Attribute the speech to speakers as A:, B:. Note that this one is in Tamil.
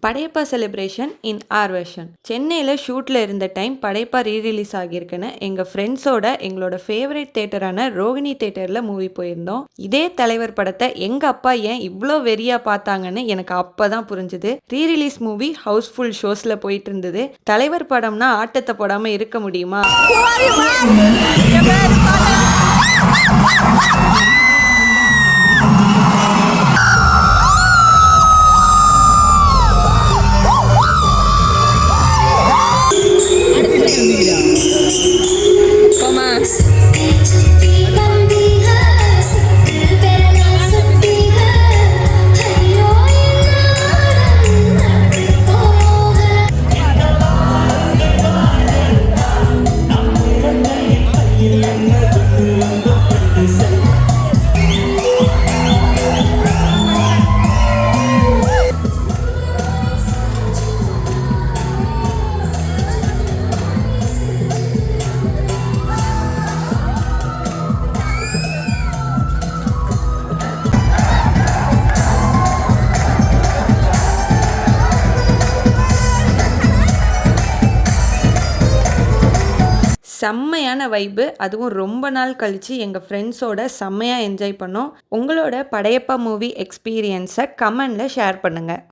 A: Padayappa celebration in R version. சென்னையில் ஷூட்டில் இருந்த டைம் படையப்பா ரீரிலீஸ் ஆகியிருக்குன்னு எங்கள் ஃப்ரெண்ட்ஸோட எங்களோட ஃபேவரட் தேட்டரான ரோகிணி தேட்டரில் மூவி போயிருந்தோம். இதே தலைவர் படத்தை எங்கள் அப்பா ஏன் இவ்வளோ வெறியாக பார்த்தாங்கன்னு எனக்கு அப்போ தான் புரிஞ்சுது. ரீரிலீஸ் மூவி ஹவுஸ்ஃபுல் ஷோஸில் போயிட்டு இருந்தது. தலைவர் படம்னா ஆட்டத்தை போடாமல் இருக்க முடியுமா? செம்மையான வைப்பு, அதுவும் ரொம்ப நாள் கழித்து எங்கள் ஃப்ரெண்ட்ஸோட செம்மையாக என்ஜாய் பண்ணோம். உங்களோட படையப்பா மூவி எக்ஸ்பீரியன்ஸை கமெண்டில் ஷேர் பண்ணுங்கள்.